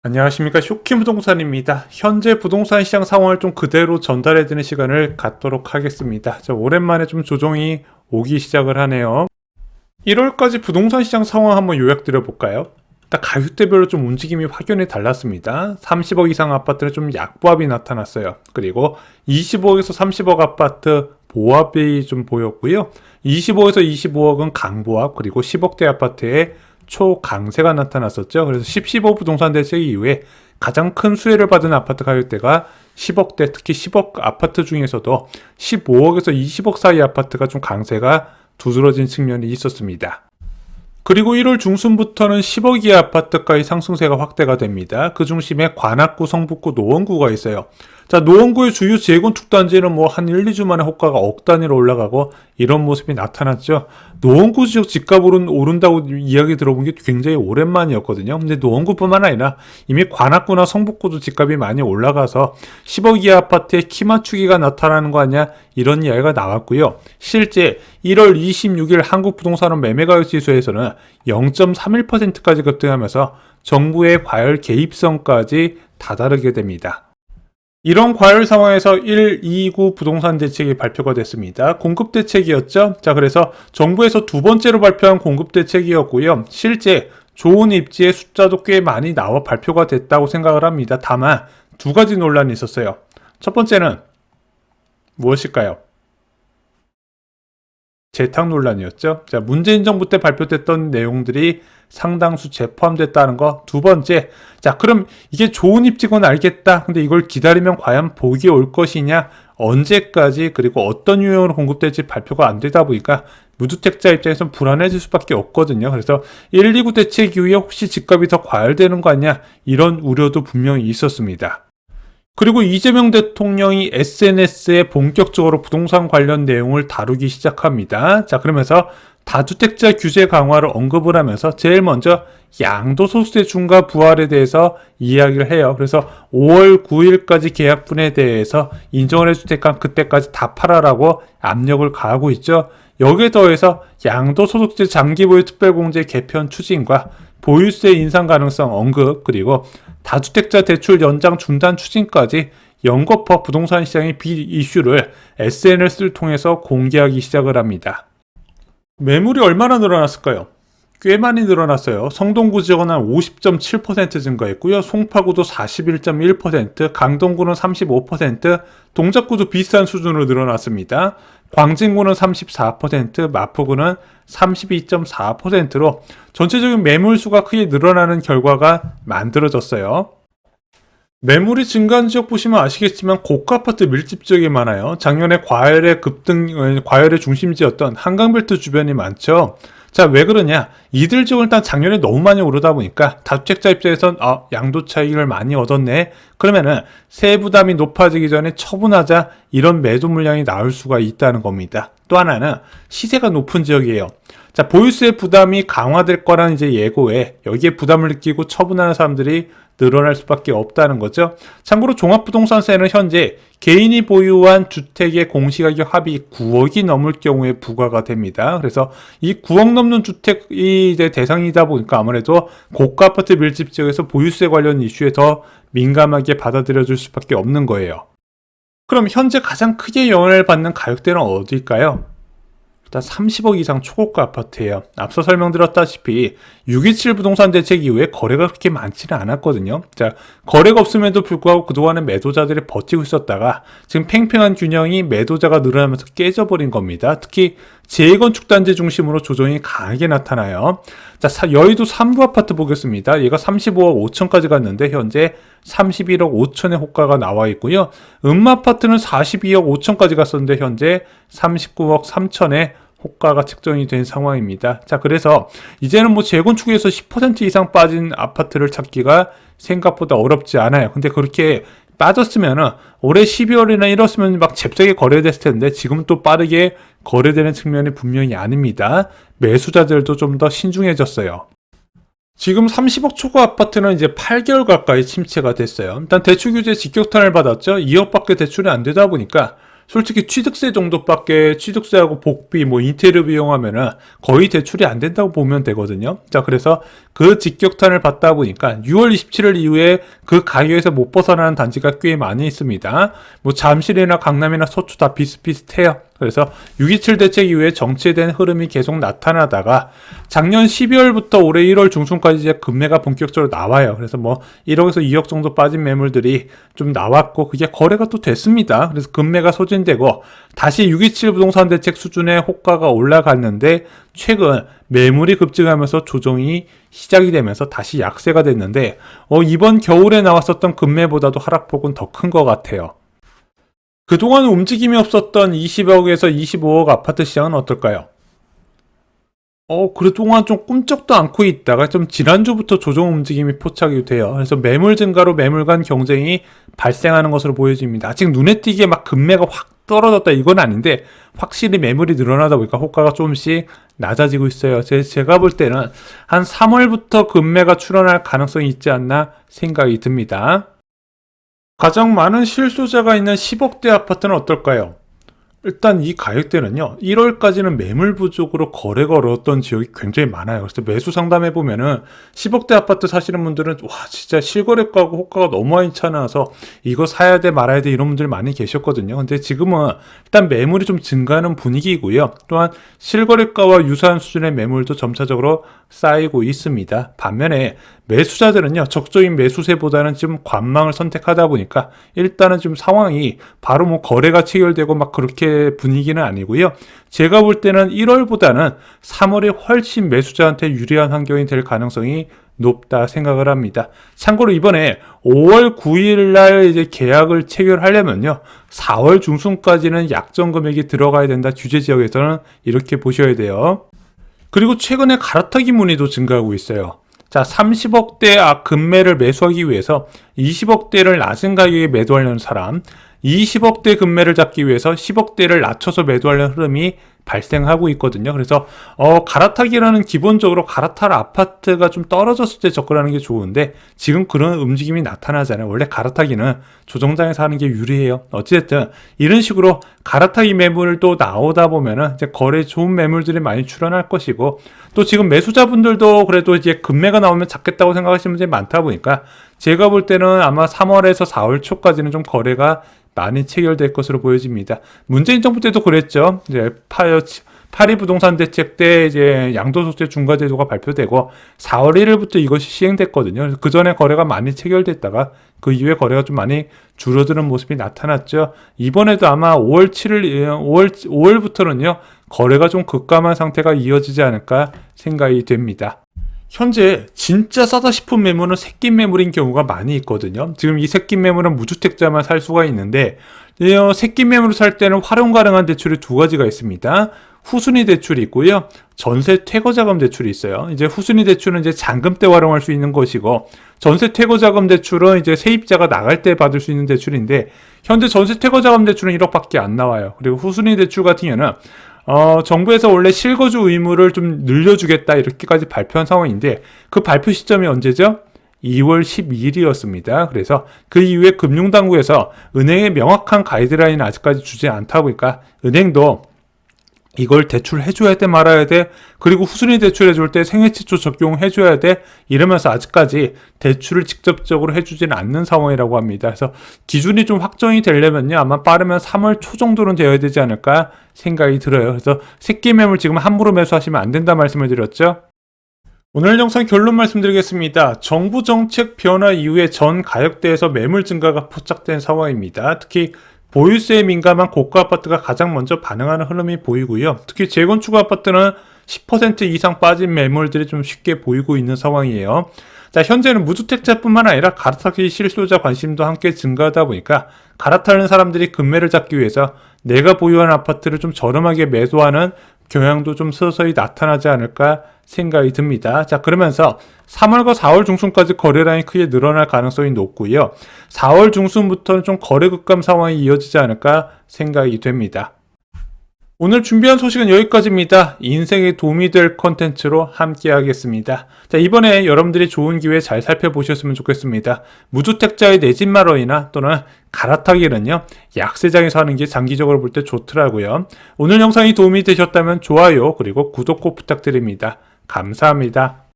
안녕하십니까. 쇼키부동산입니다. 현재 부동산 시장 상황을 좀 그대로 전달해드리는 시간을 갖도록 하겠습니다. 오랜만에 좀 조정이 오기 시작을 하네요. 1월까지 부동산 시장 상황 한번 요약드려볼까요? 일단 가격대별로 좀 움직임이 확연히 달랐습니다. 30억 이상 아파트는 좀 약보합이 나타났어요. 그리고 25억에서 30억 아파트 보합이 좀 보였고요. 25에서 25억은 강보합, 그리고 10억대 아파트에 초강세가 나타났었죠. 그래서 10.15 부동산 대책 이후에 가장 큰 수혜를 받은 아파트 가격대가 10억대, 특히 10억 아파트 중에서도 15억에서 20억 사이 아파트가 좀 강세가 두드러진 측면이 있었습니다. 그리고 1월 중순부터는 10억 이하 아파트가의 상승세가 확대가 됩니다. 그 중심에 관악구, 성북구, 노원구가 있어요. 노원구의 주요 재건축 단지는 한 1, 2주 만에 호가가 억 단위로 올라가고 이런 모습이 나타났죠. 노원구 지역 집값 오른다고 이야기 들어본 게 굉장히 오랜만이었거든요. 근데 노원구뿐만 아니라 이미 관악구나 성북구도 집값이 많이 올라가서 10억 이하 아파트에 키 맞추기가 나타나는 거 아니야? 이런 이야기가 나왔고요. 실제 1월 26일 한국부동산원 매매가격지수에서는 0.31%까지 급등하면서 정부의 과열 개입성까지 다다르게 됩니다. 이런 과열 상황에서 129 부동산 대책이 발표가 됐습니다. 공급 대책이었죠. 그래서 정부에서 두 번째로 발표한 공급 대책이었고요. 실제 좋은 입지의 숫자도 꽤 많이 나와 발표가 됐다고 생각을 합니다. 다만 두 가지 논란이 있었어요. 첫 번째는 무엇일까요? 재탁 논란이었죠. 문재인 정부 때 발표됐던 내용들이 상당수 재포함됐다는 거. 두 번째, 그럼 이게 좋은 입지건 알겠다. 근데 이걸 기다리면 과연 복이 올 것이냐? 언제까지, 그리고 어떤 유형으로 공급될지 발표가 안 되다 보니까 무주택자 입장에서는 불안해질 수밖에 없거든요. 그래서 129 대책 이후에 혹시 집값이 더 과열되는 거 아니야? 이런 우려도 분명히 있었습니다. 그리고 이재명 대통령이 SNS에 본격적으로 부동산 관련 내용을 다루기 시작합니다. 그러면서 다주택자 규제 강화를 언급을 하면서 제일 먼저 양도소득세 중과 부활에 대해서 이야기를 해요. 그래서 5월 9일까지 계약분에 대해서 인정을 해주니까 그때까지 다 팔아라고 압력을 가하고 있죠. 여기에 더해서 양도소득세 장기보유 특별공제 개편 추진과 보유세 인상 가능성 언급, 그리고 다주택자 대출 연장 중단 추진까지 연거푸 부동산 시장의 이슈를 SNS를 통해서 공개하기 시작을 합니다. 매물이 얼마나 늘어났을까요? 꽤 많이 늘어났어요. 성동구 지역은 한 50.7% 증가했고요. 송파구도 41.1%, 강동구는 35%, 동작구도 비슷한 수준으로 늘어났습니다. 광진구는 34%, 마포구는 32.4%로 전체적인 매물수가 크게 늘어나는 결과가 만들어졌어요. 매물이 증가한 지역 보시면 아시겠지만 고가 아파트 밀집 지역이 많아요. 작년에 과열의 중심지였던 한강벨트 주변이 많죠. 왜 그러냐? 이들 지역은 일단 작년에 너무 많이 오르다 보니까 다주택자 입장에선 양도 차익을 많이 얻었네. 그러면은 세부담이 높아지기 전에 처분하자, 이런 매도 물량이 나올 수가 있다는 겁니다. 또 하나는 시세가 높은 지역이에요. 보유세 부담이 강화될 거라는 예고에 여기에 부담을 느끼고 처분하는 사람들이 늘어날 수밖에 없다는 거죠. 참고로 종합부동산세는 현재 개인이 보유한 주택의 공시가격 합이 9억이 넘을 경우에 부과가 됩니다. 그래서 이 9억 넘는 주택이 대상이다 보니까 아무래도 고가 아파트 밀집 지역에서 보유세 관련 이슈에 더 민감하게 받아들여질 수밖에 없는 거예요. 그럼 현재 가장 크게 영향을 받는 가격대는 어디일까요? 일단 30억 이상 초고가 아파트예요. 앞서 설명드렸다시피 6.27 부동산 대책 이후에 거래가 그렇게 많지는 않았거든요. 거래가 없음에도 불구하고 그동안은 매도자들이 버티고 있었다가 지금 팽팽한 균형이 매도자가 늘어나면서 깨져버린 겁니다. 특히 재건축 단지 중심으로 조정이 강하게 나타나요. 여의도 3부 아파트 보겠습니다. 얘가 35억 5천까지 갔는데 현재 31억 5천의 호가가 나와 있고요. 음마아파트는 42억 5천까지 갔었는데 현재 39억 3천의 호가가 책정이 된 상황입니다. 그래서 이제는 재건축에서 10% 이상 빠진 아파트를 찾기가 생각보다 어렵지 않아요. 근데 그렇게 빠졌으면은 올해 12월이나 이렇으면 막 잽싸게 거래됐을 텐데 지금은 또 빠르게 거래되는 측면이 분명히 아닙니다. 매수자들도 좀 더 신중해졌어요. 지금 30억 초과 아파트는 이제 8개월 가까이 침체가 됐어요. 일단 대출 규제 직격탄을 받았죠. 2억밖에 대출이 안 되다 보니까 솔직히 취득세 정도밖에, 취득세하고 복비, 인테리어 비용하면은 거의 대출이 안 된다고 보면 되거든요. 그래서 그 직격탄을 받다 보니까 6월 27일 이후에 그 가격에서 못 벗어나는 단지가 꽤 많이 있습니다. 뭐 잠실이나 강남이나 서초 다 비슷비슷해요. 그래서 6.27 대책 이후에 정체된 흐름이 계속 나타나다가 작년 12월부터 올해 1월 중순까지 이제 급매가 본격적으로 나와요. 그래서 뭐 1억에서 2억 정도 빠진 매물들이 좀 나왔고 그게 거래가 또 됐습니다. 그래서 급매가 소진되고 다시 6.27 부동산 대책 수준의 호가가 올라갔는데 최근 매물이 급증하면서 조정이 시작이 되면서 다시 약세가 됐는데 이번 겨울에 나왔었던 급매보다도 하락폭은 더 큰 것 같아요. 그동안 움직임이 없었던 20억에서 25억 아파트 시장은 어떨까요? 그동안 좀 꿈쩍도 않고 있다가 좀 지난주부터 조정 움직임이 포착이 돼요. 그래서 매물 증가로 매물 간 경쟁이 발생하는 것으로 보여집니다. 아직 눈에 띄게 막 급매가 확 떨어졌다 이건 아닌데 확실히 매물이 늘어나다 보니까 호가가 조금씩 낮아지고 있어요. 제가 볼 때는 한 3월부터 급매가 출현할 가능성이 있지 않나 생각이 듭니다. 가장 많은 실소자가 있는 10억대 아파트는 어떨까요? 일단 이 가격대는요 1월까지는 매물 부족으로 거래가 어려웠던 지역이 굉장히 많아요. 그래서 매수 상담해 보면은 10억대 아파트 사시는 분들은 와 진짜 실거래가하고 호가가 너무 많이 차나서 이거 사야 돼 말아야 돼 이런 분들 많이 계셨거든요. 근데 지금은 일단 매물이 좀 증가하는 분위기이고요. 또한 실거래가와 유사한 수준의 매물도 점차적으로 쌓이고 있습니다. 반면에 매수자들은요 적정인 매수세보다는 좀 관망을 선택하다 보니까 일단은 좀 상황이 바로 뭐 거래가 체결되고 막 그렇게 분위기는 아니고요. 제가 볼 때는 1월보다는 3월이 훨씬 매수자한테 유리한 환경이 될 가능성이 높다 생각을 합니다. 참고로 이번에 5월 9일 날 이제 계약을 체결하려면요 4월 중순까지는 약정 금액이 들어가야 된다. 규제 지역에서는 이렇게 보셔야 돼요. 그리고 최근에 갈아타기 문의도 증가하고 있어요. 자, 30억대 급매를 매수하기 위해서 20억대를 낮은 가격에 매도하려는 사람, 20억대 급매를 잡기 위해서 10억대를 낮춰서 매도하려는 흐름이 발생하고 있거든요. 그래서 갈아타기라는 기본적으로 갈아탈 아파트가 좀 떨어졌을 때 접근하는 게 좋은데 지금 그런 움직임이 나타나잖아요. 원래 갈아타기는 조정장에서 하는 게 유리해요. 어찌됐든 이런 식으로 갈아타기 매물도 나오다 보면은 이제 거래 좋은 매물들이 많이 출현할 것이고 또 지금 매수자분들도 그래도 이제 급매가 나오면 잡겠다고 생각하시는 분들이 많다 보니까 제가 볼 때는 아마 3월에서 4월 초까지는 좀 거래가 많이 체결될 것으로 보여집니다. 문재인 정부 때도 그랬죠. 이제 파리 부동산 대책 때 이제 양도소득세 중과제도가 발표되고 4월 1일부터 이것이 시행됐거든요. 그 전에 거래가 많이 체결됐다가 그 이후에 거래가 좀 많이 줄어드는 모습이 나타났죠. 이번에도 아마 5월부터는요 거래가 좀 급감한 상태가 이어지지 않을까 생각이 됩니다. 현재 진짜 싸다 싶은 매물은 새끼 매물인 경우가 많이 있거든요. 지금 이 새끼 매물은 무주택자만 살 수가 있는데 새끼 매물을 살 때는 활용 가능한 대출이 두 가지가 있습니다. 후순위 대출이 있고요. 전세 퇴거 자금 대출이 있어요. 이제 후순위 대출은 이제 잔금 때 활용할 수 있는 것이고 전세 퇴거 자금 대출은 이제 세입자가 나갈 때 받을 수 있는 대출인데 현재 전세 퇴거 자금 대출은 1억밖에 안 나와요. 그리고 후순위 대출 같은 경우는 정부에서 원래 실거주 의무를 좀 늘려주겠다 이렇게까지 발표한 상황인데 그 발표 시점이 언제죠? 2월 12일이었습니다. 그래서 그 이후에 금융당국에서 은행의 명확한 가이드라인을 아직까지 주지 않다 보니까 은행도 이걸 대출해줘야 돼 말아야 돼 그리고 후순위 대출해줄 때 생애치초 적용해줘야 돼 이러면서 아직까지 대출을 직접적으로 해주지는 않는 상황이라고 합니다. 그래서 기준이 좀 확정이 되려면요 아마 빠르면 3월 초 정도는 되어야 되지 않을까 생각이 들어요. 그래서 새끼 매물 지금 함부로 매수하시면 안 된다 말씀을 드렸죠. 오늘 영상 결론 말씀드리겠습니다. 정부 정책 변화 이후에 전 가격대에서 매물 증가가 포착된 상황입니다. 특히 보유세에 민감한 고가 아파트가 가장 먼저 반응하는 흐름이 보이고요. 특히 재건축 아파트는 10% 이상 빠진 매물들이 좀 쉽게 보이고 있는 상황이에요. 자, 현재는 무주택자뿐만 아니라 갈아타기 실소자 관심도 함께 증가하다 보니까 갈아타는 사람들이 급매를 잡기 위해서 내가 보유한 아파트를 좀 저렴하게 매도하는 경향도 좀 서서히 나타나지 않을까 생각이 듭니다. 자, 그러면서 3월과 4월 중순까지 거래량이 크게 늘어날 가능성이 높고요. 4월 중순부터는 좀 거래 급감 상황이 이어지지 않을까 생각이 됩니다. 오늘 준비한 소식은 여기까지입니다. 인생에 도움이 될 컨텐츠로 함께 하겠습니다. 자, 이번에 여러분들이 좋은 기회 잘 살펴보셨으면 좋겠습니다. 무주택자의 내 집 마련이나 또는 갈아타기는요, 약세장에서 하는 게 장기적으로 볼 때 좋더라고요. 오늘 영상이 도움이 되셨다면 좋아요, 그리고 구독 꼭 부탁드립니다. 감사합니다.